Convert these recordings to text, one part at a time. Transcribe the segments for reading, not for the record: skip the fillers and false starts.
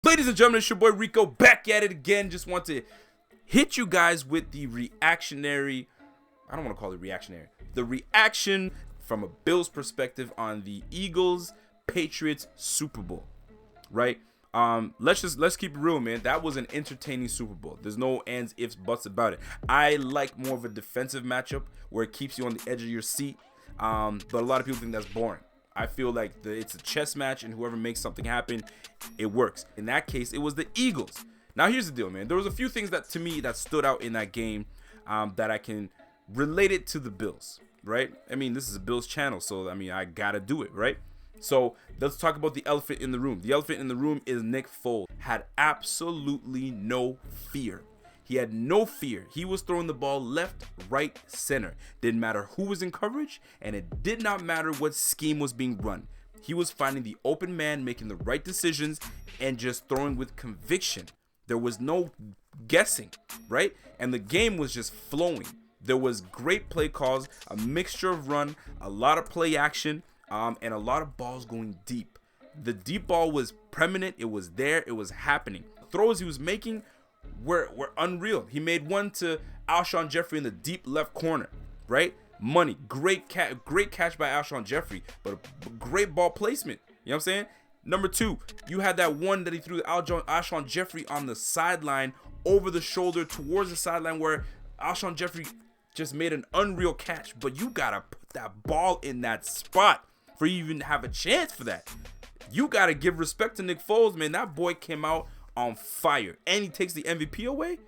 Ladies and gentlemen, it's your boy Rico back at it again. Just want to hit you guys with the reactionary, I don't want to call it reactionary, the reaction from a Bills perspective on the Eagles Patriots Super Bowl, right? Let's keep it real, man. That was an entertaining Super Bowl. There's no ands, ifs, buts about it. I like more of a defensive matchup where it keeps you on the edge of your seat, but a lot of people think that's boring. I feel like it's a chess match, and whoever makes something happen, it works. In that case, it was the Eagles. Now, here's the deal, man. There was a few things that, to me, that stood out in that game that I can relate it to the Bills, right? I mean, this is a Bills channel, so, I mean, I gotta do it, right? So, let's talk about the elephant in the room. The elephant in the room is Nick Foles. Had absolutely no fear. He had no fear. He was throwing the ball left, right, center. Didn't matter who was in coverage, and it did not matter what scheme was being run. He was finding the open man, making the right decisions, and just throwing with conviction. There was no guessing, right? And the game was just flowing. There was great play calls, a mixture of run, a lot of play action, and a lot of balls going deep. The deep ball was preeminent. It was there. It was happening. The throws he was making were unreal. He made one to Alshon Jeffrey in the deep left corner, right? Money. Great catch by Alshon Jeffrey, but a great ball placement. You know what I'm saying? Number two, you had that one that he threw to Alshon Jeffrey on the sideline, over the shoulder towards the sideline, where Alshon Jeffrey just made an unreal catch. But you gotta put that ball in that spot for you even have a chance for that. You gotta give respect to Nick Foles, man. That boy came out on fire, and he takes the MVP away.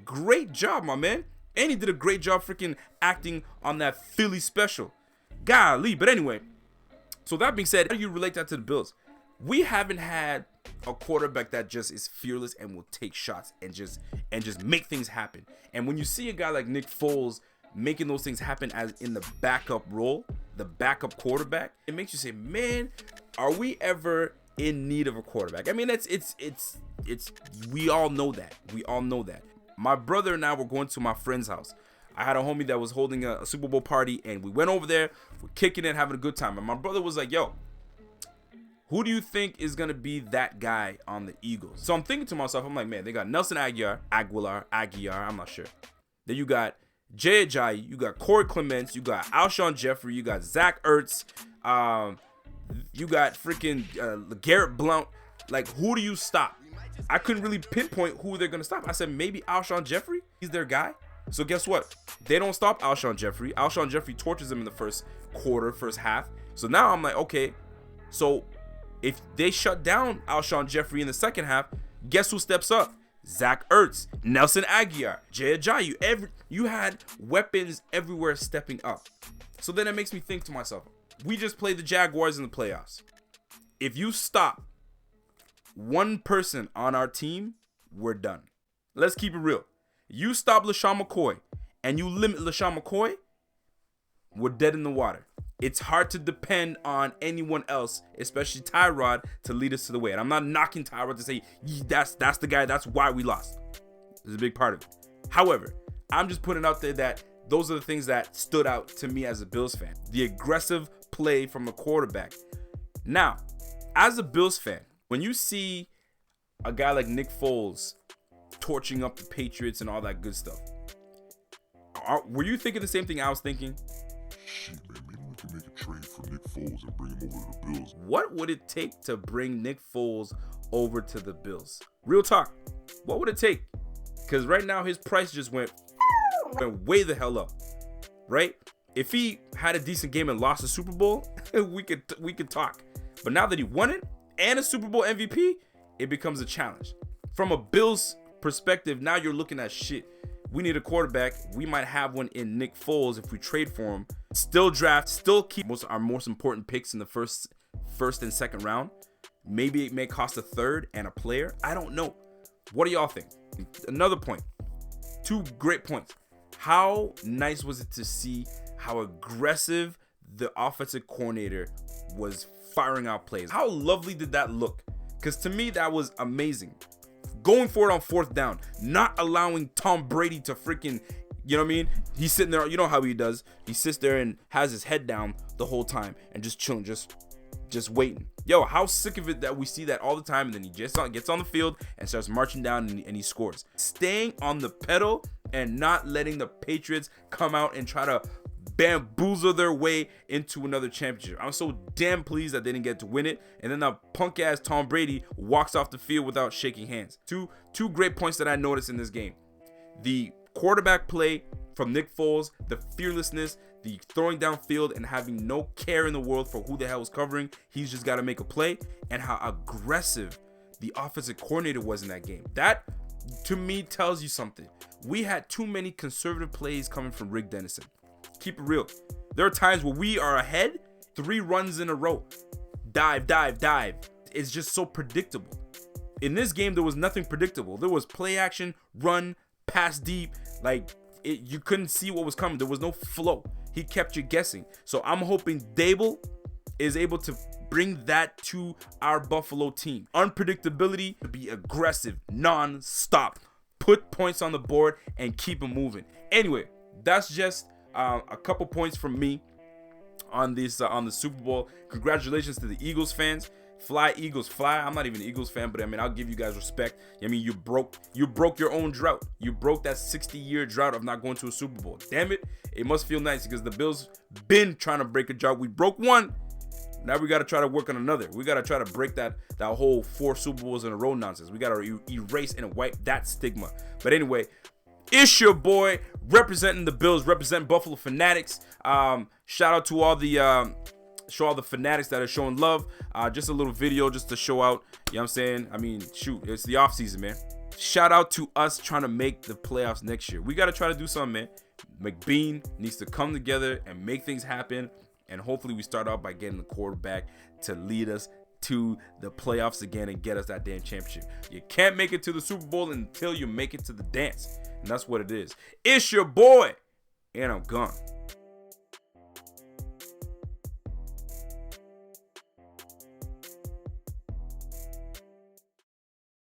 Great job, my man. And he did a great job freaking acting on that Philly special. Golly. But anyway, so that being said, how do you relate that to the Bills? We haven't had a quarterback that just is fearless and will take shots and just make things happen. And when you see a guy like Nick Foles making those things happen as in the backup role, the backup quarterback, it makes you say, man, are we ever in need of a quarterback? I mean, it's we all know that. We all know that. My brother and I were going to my friend's house. I had a homie that was holding a Super Bowl party, and we went over there, we're kicking it, having a good time. And my brother was like, yo, who do you think is going to be that guy on the Eagles? So I'm thinking to myself, I'm like, man, they got Nelson Aguilar, I'm not sure. Then you got Jay Ajayi, you got Corey Clements, you got Alshon Jeffrey, you got Zach Ertz, you got freaking Garrett Blount. Like, who do you stop? I couldn't really pinpoint who they're going to stop. I said maybe Alshon Jeffrey. He's their guy. So guess what? They don't stop Alshon Jeffrey. Alshon Jeffrey torches him in the first quarter, first half. So now I'm like, okay, so if they shut down Alshon Jeffrey in the second half, guess who steps up? Zach Ertz, Nelson Aguilar, Jay Ajayi. You had weapons everywhere stepping up. So then it makes me think to myself, we just played the Jaguars in the playoffs. If you stop one person on our team, we're done. Let's keep it real. You stop LaShawn McCoy and you limit LaShawn McCoy, we're dead in the water. It's hard to depend on anyone else, especially Tyrod, to lead us to the way. And I'm not knocking Tyrod to say that's the guy, that's why we lost. It's a big part of it. However, I'm just putting out there that those are the things that stood out to me as a Bills fan. The aggressive play from the quarterback. Now, as a Bills fan, when you see a guy like Nick Foles torching up the Patriots and all that good stuff, were you thinking the same thing I was thinking? Shit, man, maybe we can make a trade for Nick Foles and bring him over to the Bills. What would it take to bring Nick Foles over to the Bills? Real talk. What would it take? Because right now his price just went way the hell up, right? If he had a decent game and lost the Super Bowl, we could talk. But now that he won it and a Super Bowl MVP, it becomes a challenge. From a Bills perspective, now you're looking at shit. We need a quarterback. We might have one in Nick Foles if we trade for him. Still draft, still keep our most important picks in the first and second round. Maybe it may cost a third and a player. I don't know. What do y'all think? Another point. Two great points. How nice was it to see how aggressive the offensive coordinator was firing out plays? How lovely did that look? Because to me, that was amazing. Going for it on fourth down, not allowing Tom Brady to freaking, you know what I mean? He's sitting there, you know how he does. He sits there and has his head down the whole time and just chilling, just just waiting. Yo, how sick of it that we see that all the time, and then he just gets on the field and starts marching down and he scores. Staying on the pedal and not letting the Patriots come out and try to bamboozle their way into another championship. I'm so damn pleased that they didn't get to win it. And then that punk ass Tom Brady walks off the field without shaking hands. Two great points that I noticed in this game. The quarterback play from Nick Foles, the fearlessness, the throwing downfield and having no care in the world for who the hell is covering. He's just got to make a play, and how aggressive the offensive coordinator was in that game. That, to me, tells you something. We had too many conservative plays coming from Rick Dennison. Keep it real. There are times where we are ahead, 3 runs in a row. Dive, dive, dive. It's just so predictable. In this game, there was nothing predictable. There was play action, run, pass deep. You couldn't see what was coming. There was no flow. He kept you guessing. So I'm hoping Dable is able to bring that to our Buffalo team. Unpredictability, to be aggressive, non-stop. Put points on the board and keep them moving. Anyway, that's just a couple points from me on this on the Super Bowl. Congratulations to the Eagles fans. Fly Eagles fly. I'm not even an Eagles fan, but I mean, I'll give you guys respect. I mean, you broke your own drought. You broke that 60-year drought of not going to a Super Bowl. Damn it. It must feel nice because the Bills been trying to break a drought. We broke one. Now we got to try to work on another. We got to try to break that whole 4 Super Bowls in a row nonsense. We got to erase and wipe that stigma. But anyway, it's your boy representing the Bills, representing Buffalo Fanatics. Shout out to all the Fanatics that are showing love. Just a little video just to show out, you know what I'm saying? I mean, shoot, it's the off season, man. Shout out to us trying to make the playoffs next year. We got to try to do something, man. McBean needs to come together and make things happen. And hopefully we start out by getting the quarterback to lead us to the playoffs again and get us that damn championship. You can't make it to the Super Bowl until you make it to the dance. And that's what it is. It's your boy, and I'm gone.